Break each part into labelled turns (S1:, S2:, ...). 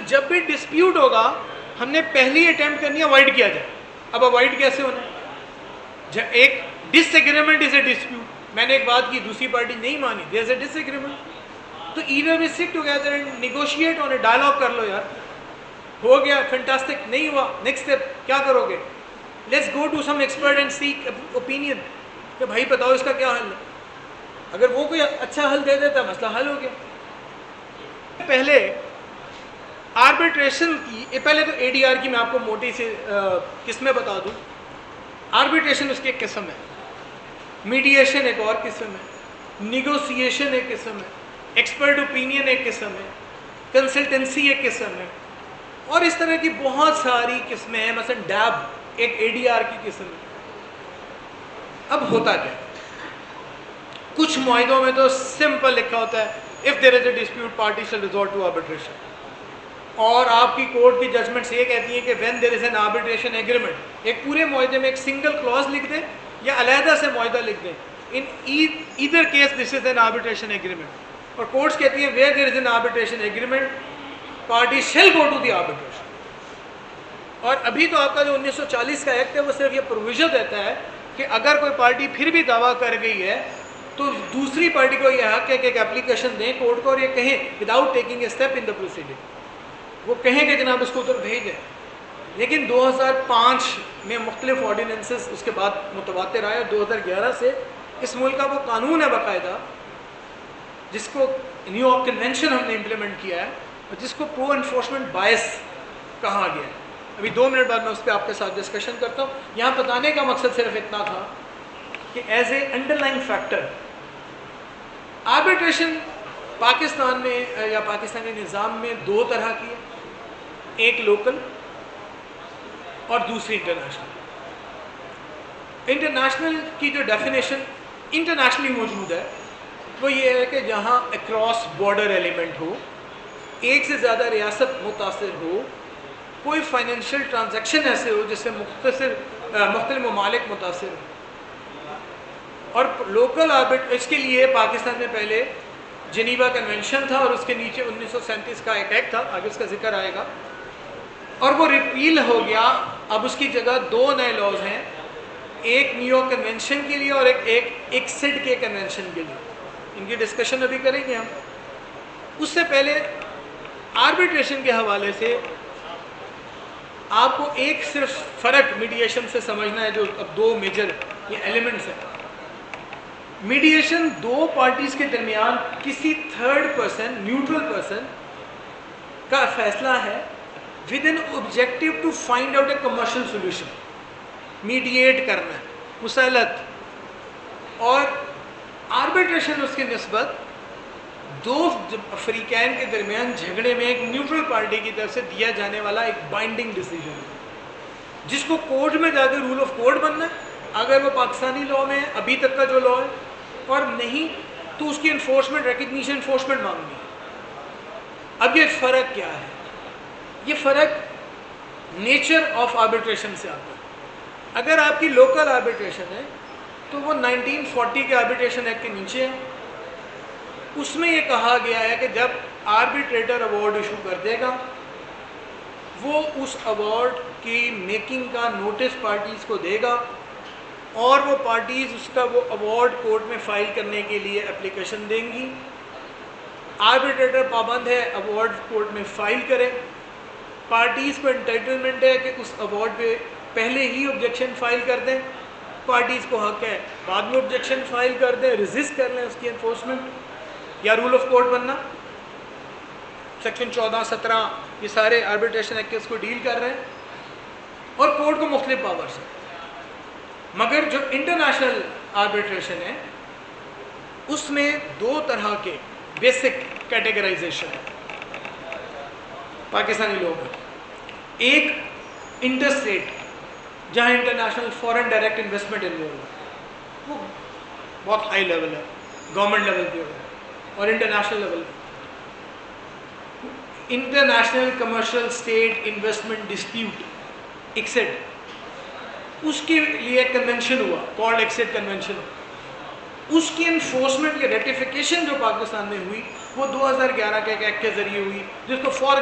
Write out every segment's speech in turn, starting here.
S1: جب بھی ڈسپیوٹ ہوگا ہم نے پہلی اٹیمپٹ کرنی ہے اوائڈ کیا جائے. اب اوائڈ کیسے ہونا ہے؟ ایک ڈس ایگریمنٹ از اے ڈسپیوٹ. میں نے ایک بات کی, دوسری پارٹی نہیں مانی, دیر از اے ڈس ایگریمنٹ, تو either we sit together and negotiate on a dialogue کر لو یار. ہو گیا فینٹاسٹک, نہیں ہوا نیکسٹ اسٹیپ کیا کرو گے؟ Let's go to some expert and seek opinion کہ بھائی بتاؤ اس کا کیا حل ہے. اگر وہ کوئی اچھا حل دے دیتا مسئلہ حل ہو گیا. پہلے آربیٹریشن کی, پہلے تو اے ڈی آر کی میں آپ کو موٹی سے قسمیں بتا دوں. آربیٹریشن اس کی ایک قسم ہے, میڈیشن ایک اور قسم ہے, نیگوسیشن ایک قسم ہے, ایکسپرٹ اوپینین ایک قسم ہے, کنسلٹنسی ایک قسم ہے, اور اس طرح کی بہت ساری قسمیں ہیں. مثلا ڈیب ایک اے ڈی آر کی قسم ہے. اب ہوتا کیا, کچھ معاہدوں میں تو سمپل لکھا ہوتا ہے if there is a dispute party shall resort to arbitration, اور آپ کی کورٹ کی ججمنٹس یہ کہتی ہیں کہ when there is an arbitration agreement, ایک پورے معاہدے میں ایک سنگل کلوز لکھ دیں یا علیحدہ سے معاہدہ لکھ دیں, in either case this is an arbitration agreement. اور کورٹس کہتی ہیں where there is an arbitration agreement party shall go to the arbitration. اور ابھی تو آپ کا جو 1940 کا ایکٹ ہے وہ صرف یہ پروویژن دیتا ہے کہ اگر کوئی پارٹی پھر بھی دعویٰ کر گئی ہے تو دوسری پارٹی کو یہ حق ہے کہ ایک اپلیکیشن دیں کورٹ کو اور یہ کہیں without taking a step in the proceeding, وہ کہیں کہ جناب اس کو ادھر بھیج دیں. لیکن 2005 میں مختلف آرڈیننسز اس کے بعد متواتر آئے, اور 2011 سے اس ملک کا وہ قانون ہے باقاعدہ جس کو نیو یارک کنونشن ہم نے امپلیمنٹ کیا ہے, اور جس کو پرو انفورسمنٹ بائس کہا گیا ہے. ابھی 2 منٹ بعد میں اس پہ آپ کے ساتھ ڈسکشن کرتا ہوں. یہاں بتانے کا مقصد صرف اتنا تھا کہ as a under line factor arbitration Pakistan میں یا پاکستانی نظام میں 2 طرح کی ہے, ایک لوکل اور دوسری انٹرنیشنل. انٹرنیشنل کی جو ڈیفینیشن انٹرنیشنلی موجود ہے وہ یہ ہے کہ جہاں اکراس بارڈر ایلیمنٹ ہو, ایک سے زیادہ ریاست متاثر ہو, کوئی فائنینشیل ٹرانزیکشن ایسے ہو جس سے مختلف ممالک متاثر ہو. اور لوکل اس کے لیے پاکستان میں پہلے جنیوا کنونشن تھا, اور اس کے نیچے 1937 کا ایک ایکٹ تھا, آگے اس کا ذکر آئے گا, اور وہ ریپیل ہو گیا. اب اس کی جگہ 2 نئے لاز ہیں, ایک نیو یارک کنونشن کے لیے اور ایک ایکسڈ کے کنونشن کے لیے. ان کی ڈسکشن ابھی کریں گے ہم. اس سے پہلے آربیٹریشن کے حوالے سے آپ کو ایک صرف فرق میڈیشن سے سمجھنا ہے, جو اب 2 میجر یہ ایلیمنٹس ہیں. میڈیشن 2 پارٹیز کے درمیان کسی تھرڈ پرسن, نیوٹرل پرسن کا فیصلہ ہے with an objective to find out a commercial solution. Mediate کرنا ہے, مسلط. اور آربیٹریشن اس کی نسبت 2 فریقین کے درمیان جھگڑے میں ایک نیوٹرل پارٹی کی طرف سے دیا جانے والا ایک بائنڈنگ ڈیسیجن ہے, جس کو کورٹ میں جا کے رول آف کورٹ بننا ہے اگر وہ پاکستانی لاء میں ابھی تک کا جو لاء ہے, اور نہیں تو اس کی انفورسمنٹ, ریکگنیشن, انفورسمنٹ مانگنی ہے. اب یہ فرق کیا ہے؟ یہ فرق نیچر آف آربیٹریشن سے آتا ہے. اگر آپ کی لوکل آربیٹریشن ہے تو وہ 1940 کے آربیٹریشن ایکٹ کے نیچے ہے. اس میں یہ کہا گیا ہے کہ جب آربیٹریٹر ایوارڈ ایشو کر دے گا, وہ اس ایوارڈ کی میکنگ کا نوٹس پارٹیز کو دے گا, اور وہ پارٹیز اس کا وہ ایوارڈ کورٹ میں فائل کرنے کے لیے اپلیکیشن دیں گی. آربیٹریٹر پابند ہے ایوارڈ کورٹ میں فائل کرے. پارٹیز کو انٹائٹلمنٹ ہے کہ اس ایوارڈ پہ پہلے ہی آبجیکشن فائل کر دیں. پارٹیز کو حق ہے بعد میں آبجیکشن فائل کر دیں, ریزسٹ کر لیں اس کی انفورسمنٹ یا رول آف کورٹ بننا. سیکشن 14, 17 یہ سارے آربیٹریشن ایکٹ اس کو ڈیل کر رہے ہیں, اور کورٹ کو مختلف پاورز ہیں. مگر جو انٹرنیشنل آربیٹریشن ہے اس میں 2 طرح کے بیسک کیٹیگرائزیشن ہے پاکستانی لوگ. ایک انٹر اسٹیٹ, جہاں international foreign direct investment involve ہے, وہ بہت ہائی لیول ہے, گورنمنٹ لیول پہ ہے, اور انٹرنیشنل لیول پہ international commercial state investment dispute, ایکسڈ, اس کے لیے کنونشن ہوا کالڈ ایکسڈ کنونشن. اس کی انفورسمنٹ کی ریٹیفیکیشن جو پاکستان میں ہوئی وہ 2011 کے ایک ایکٹ کے ذریعے ہوئی, جس کو فار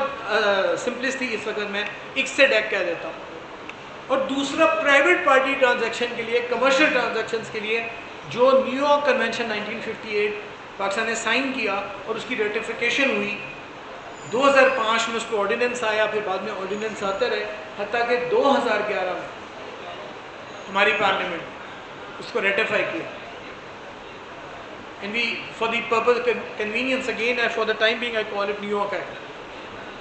S1: سمپلسٹی اس وقت میں ایکسڈ ایکٹ کہہ دیتا ہوں. اور دوسرا پرائیویٹ پارٹی ٹرانزیکشن کے لیے, کمرشل ٹرانزیکشنز کے لیے, جو نیو یارک کنونشن 1958 پاکستان نے سائن کیا اور اس کی ریٹیفیکیشن ہوئی. 2005 میں اس کو آرڈیننس آیا, پھر بعد میں آرڈیننس آتے رہے, حتیٰ کہ 2011 میں ہماری پارلیمنٹ اس کو ریٹیفائی کیا. And we, for the purpose of convenience again, and for the time being, I call it New York Act.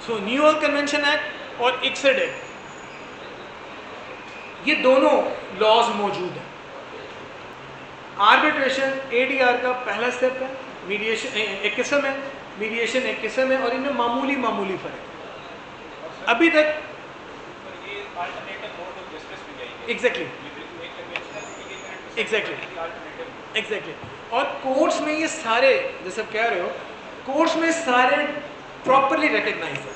S1: So New York Convention Act اور ICSID Act, یہ دونوں لاز موجود ہیں. آربیٹریشن ADR کا پہلا step ہے, meditation ایک قسم ہے, میڈیشن ایک قسم ہے, اور ان میں معمولی فرق ہے. ابھی تک ایگزیکٹلی اور کورٹس میں یہ سارے, جیسے آپ کہہ رہے ہو, کورٹس میں سارے پراپرلی ریکگنائز ہیں.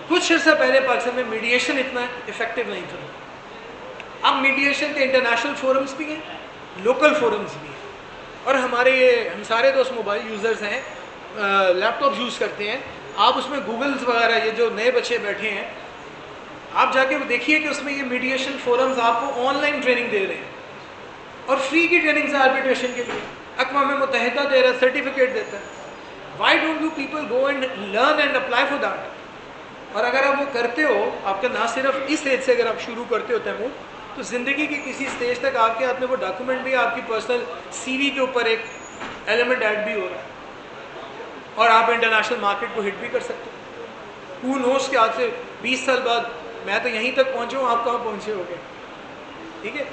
S1: کچھ عرصہ پہلے پاکستان میں میڈیشن اتنا افیکٹو نہیں تھا. اب میڈیشن کے انٹرنیشنل فورمز بھی ہیں, لوکل فورمز بھی ہیں, اور ہم سارے دوست موبائل یوزرز ہیں, لیپ ٹاپ یوز کرتے ہیں. آپ اس میں گوگلز وغیرہ, یہ جو نئے بچے بیٹھے ہیں, آپ جا کے دیکھیے کہ اس میں یہ میڈیشن فورمز آپ کو آن لائن ٹریننگ دے رہے ہیں, اور فری کی ٹریننگ ہے آربیٹریشن کے لیے. اقوام متحدہ دے رہا ہے, سرٹیفکیٹ دیتا ہے. Why don't you people go and learn and apply for that? اور اگر آپ وہ کرتے ہو, آپ کا نہ صرف اس ایج سے اگر آپ شروع کرتے ہو تیمور, تو زندگی کی کسی اسٹیج تک آپ کے ہاتھ میں وہ ڈاکومنٹ بھی, آپ کی پرسنل CV کے اوپر ایک ایلیمنٹ ایڈ بھی ہو رہا ہے, اور آپ انٹرنیشنل مارکیٹ کو ہٹ بھی کر سکتے ہو. ہو نوز کہ آج سے 20 سال بعد میں تو یہیں تک پہنچا ہوں, آپ کہاں پہنچے ہو گے. ٹھیک ہے.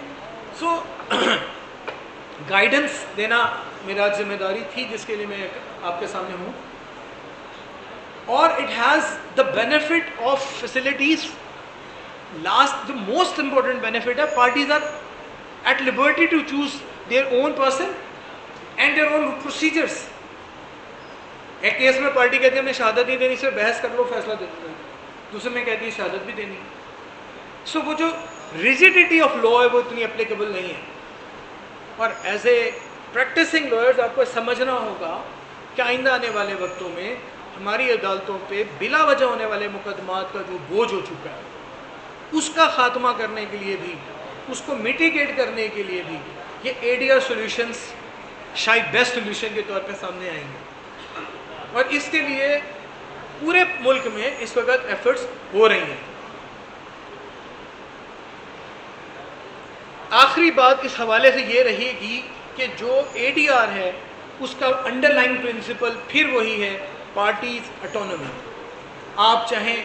S1: سو گائیڈنس دینا میرا ذمہ داری تھی, جس کے لیے میں آپ کے سامنے ہوں. اور it has the benefit of facilities. Last جو موسٹ امپورٹنٹ بینیفٹ ہے, parties are at liberty to choose their own person and their own procedures. ایک کیس میں پارٹی کہتی ہے ہمیں شہادت نہیں دینی, سے بحث کر لو, فیصلہ دے دو. دوسرے میں کہتی ہے شہادت بھی دینی. سو وہ جو ریجیڈیٹی آف لا ہے وہ اتنی اپلیکیبل نہیں ہے. اور ایز اے پریکٹسنگ لائرز آپ کو سمجھنا ہوگا کہ آئندہ آنے والے وقتوں میں ہماری عدالتوں پہ بلا وجہ ہونے والے مقدمات کا جو بوجھ ہو چکا ہے, اس کا خاتمہ کرنے کے لیے بھی, اس کو میٹیگیٹ کرنے کے لیے بھی یہ ADR سولوشنز شاید بیسٹ سولوشن کے طور پہ سامنے آئیں گے. اور اس کے لیے پورے ملک میں اس وقت ایفرٹس ہو رہی ہیں. آخری بات اس حوالے سے یہ رہے گی کہ جو ADR ہے اس کا انڈر لائن پرنسپل پھر وہی ہے, پارٹیز اٹونومی. آپ چاہیں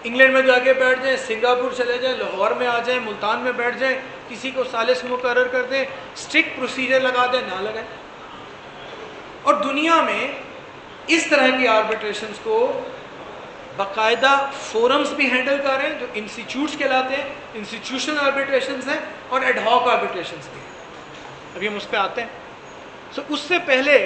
S1: انگلینڈ میں جا کے بیٹھ جائیں, سنگاپور چلے جائیں, لاہور میں آ جائیں, ملتان میں بیٹھ جائیں, کسی کو ثالث مقرر کر دیں, اسٹرکٹ پروسیجر لگا دیں, نہ لگائیں. اور دنیا میں اس طرح کی آربیٹریشنز کو باقاعدہ فورمز بھی ہینڈل کر رہے ہیں جو انسٹیٹیوٹس کہلاتے ہیں, انسٹیٹیوشنل آربیٹریشنز ہیں, اور ایڈ ہاک آربیٹریشنز بھی. ابھی ہم اس پہ آتے ہیں. سو اس سے پہلے